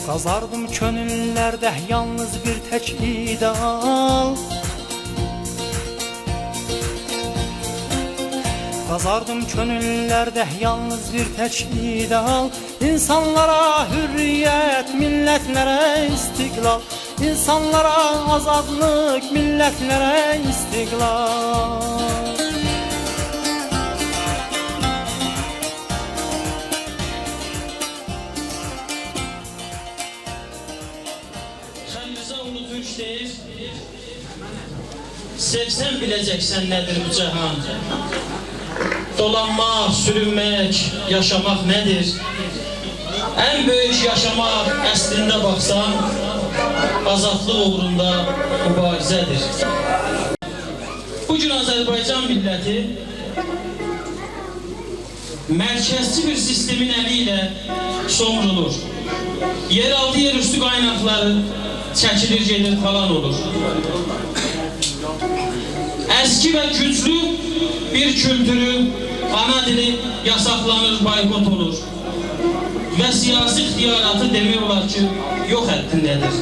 Qazardım könüllərdə yalnız bir tək ideal. Qazardım könüllərdə yalnız bir tək ideal. İnsanlara hürriyyət, millətlərə istiqlal. İnsanlara azadlıq, millətlərə istiqlal. Deyir, sevsən biləcəksən nədir bu cəhan. Dolanmaq, sürünmək, yaşamaq nədir? Ən böyük yaşamaq əslində baxsan, azadlıq uğrunda mübarizədir. Bugün Azərbaycan milləti mərkəzçi bir sistemin əli ilə somrulur. Yeraltı, yerüstü qaynaqları çəkilir, gedir falan olur. Əski və güclü bir kültürü, ana dili yasaqlanır, boykot olur. Və siyasi ixtiyaratı demək olar ki, yox həddindədir.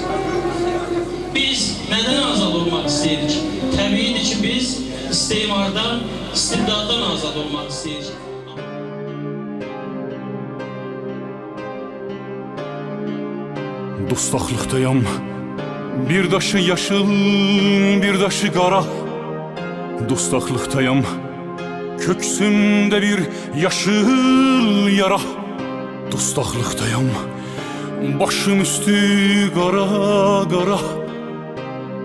Biz nədən azad olmaq istəyirik? Təbiidir ki, biz istemardan, istibdaddan azad olmaq istəyirik. Dustaqlıqdayam, bir daşı yaşıl, bir daşı qara. Dustaqlıqdayam, köksümdə bir yaşıl yara. Dustaqlıqdayam, başım üstü qara qara.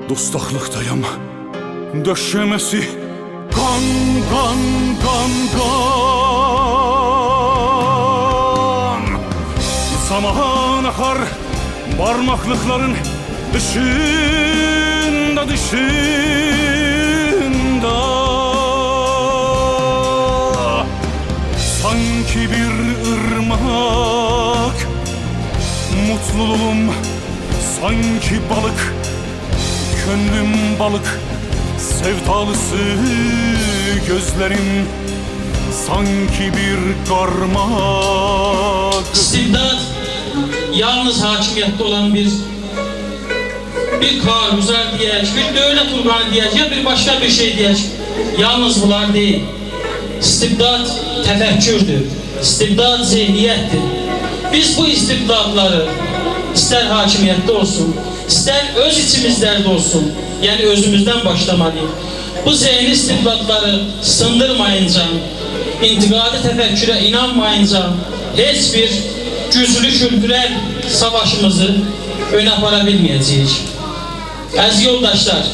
Dustaqlıqdayam, döşəməsi qan qan qan qan. Zaman akar parmaklıkların dışında dışında. Sanki bir ırmak, mutluluğum sanki balık. Könlüm balık, sevdalısı gözlerim sanki bir karmak. İstibdad yalnız hakimiyette olan bir karguzar diyek, bir devlet organı diyek ya bir başka bir şey diyek. Yalnız bunlar değil. İstibdad tefekkürdür. İstibdad zihniyettir. Biz bu istibdadları ister hakimiyette olsun, ister öz içimizde olsun, yani özümüzden başlamalıyız. Bu zihni istibdadları sındırmayınca, intikadi tefekküre inanmayınca hiç bir güçlü kültürel savaşımızı öne aparabilmeyeceğiz. Əziz yoldaşlar,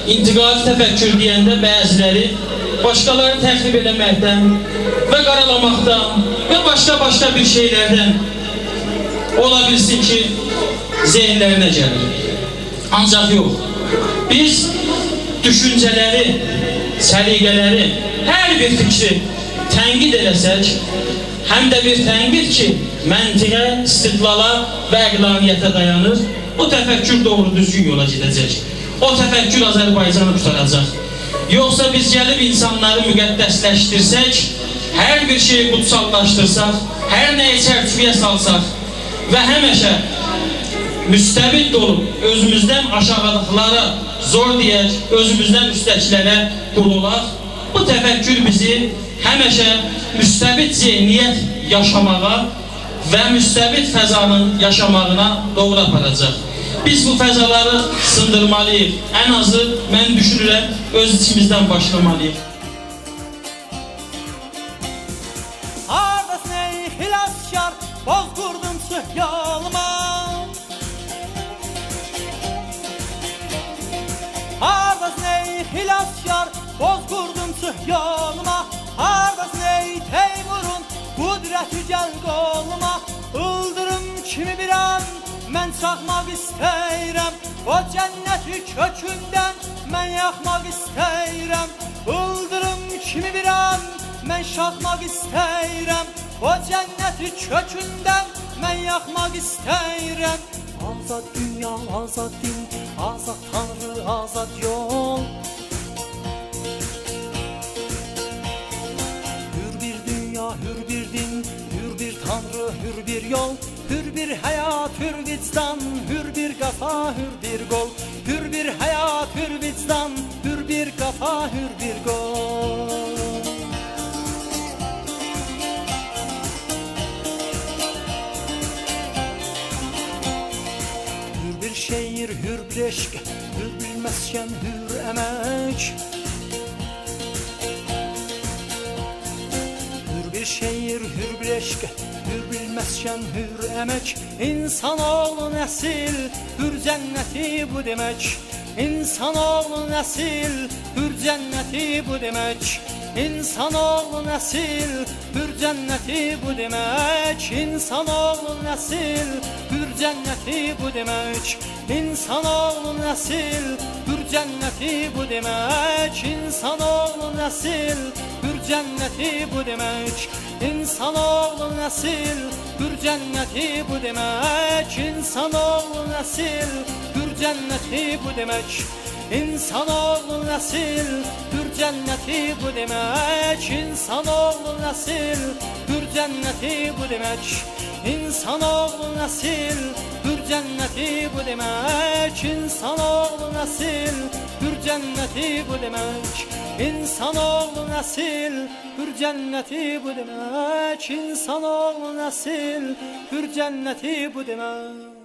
intikadi tefekkür deyəndə bəziləri başkaları təxrib eləməkdən və qaralamaqdan və başka bir şeylerden ola bilsin ki zihinlerine gelir. Ancak yok. Biz düşünceleri, səliqələri, hər bir fikri tənqid eləsək, həm də bir tənqid ki, məntiqə, istidlala və əqlaniyyətə dayanır, bu təfəkkür doğru düzgün yola gedəcək. O təfəkkür Azərbaycanı tutaracaq. Yoxsa biz gəlib insanları müqəddəsləşdirsək, hər bir şeyi qutsallaşdırsaq, hər nəyi çərçivəyə salsaq və həmişə müstəbid olub, özümüzdən aşağıdıqlara zor deyək, özümüzdən üstəkilərə qul olaq, bu təfəkkür bizi həmişə müstəbid zihniyyət yaşamağa və müstəbid fəzanın yaşamağına doğru aparacaq. Biz bu fəzaları sındırmalıyıq. Ən azı mən düşünürəm, öz içimizdən başlamalıyıq. Ardas ney xilaskar, boz qurdum sıhyalıma. Ardas ney xilaskar, boz qurdum sıhyalıma. Ardas ney Teymurun qudrəti gəl qoluma. Ildırım kimi bir an mən çaxmaq istəyirəm. O cənnəti kökündən mən yaxmaq istəyirəm. Ildırım kimi bir an mən şaxmaq istəyirəm. O cənnəti kökündən mən yaxmaq istəyirəm. Azad dünya, azad din, azad tanrı, azad yol. Hür bir dünya, hür bir din, hür bir tanrı, hür bir yol. Hür bir həyat, hür vicdan. defa hür bir qol. Hür bir şehir, hür bir eşq, hür bir mesken, hür emek. Hür bir şehir, hür bir eşq, hür bir mesken, hür emek. İnsanoğlu nesil, hür cenneti bu demek. İnsanoğlu nesil, hür cenneti bu demek. İnsanoğlu nesil, hür cenneti bu demek. İnsanoğlu nesil, hür cenneti bu demek. İnsanoğlu nesil, hür cenneti bu demek. İnsanoğlu nesil, hür cenneti bu demek. İnsanoğlu nesil, hür cenneti bu demek. İnsanoğlu nesil, hür cenneti bu demek. İnsanoğlu nesil, hür cenneti bu demek. İnsanoğlu nesil, hür cenneti bu demek. İnsanoğlu nesil, hür cenneti bu demek. İnsanoğlu nesil, hür cenneti bu demek. İnsanoğlu nesil, hür cenneti bu demek. İnsanoğlu nesil, hür cenneti bu demek.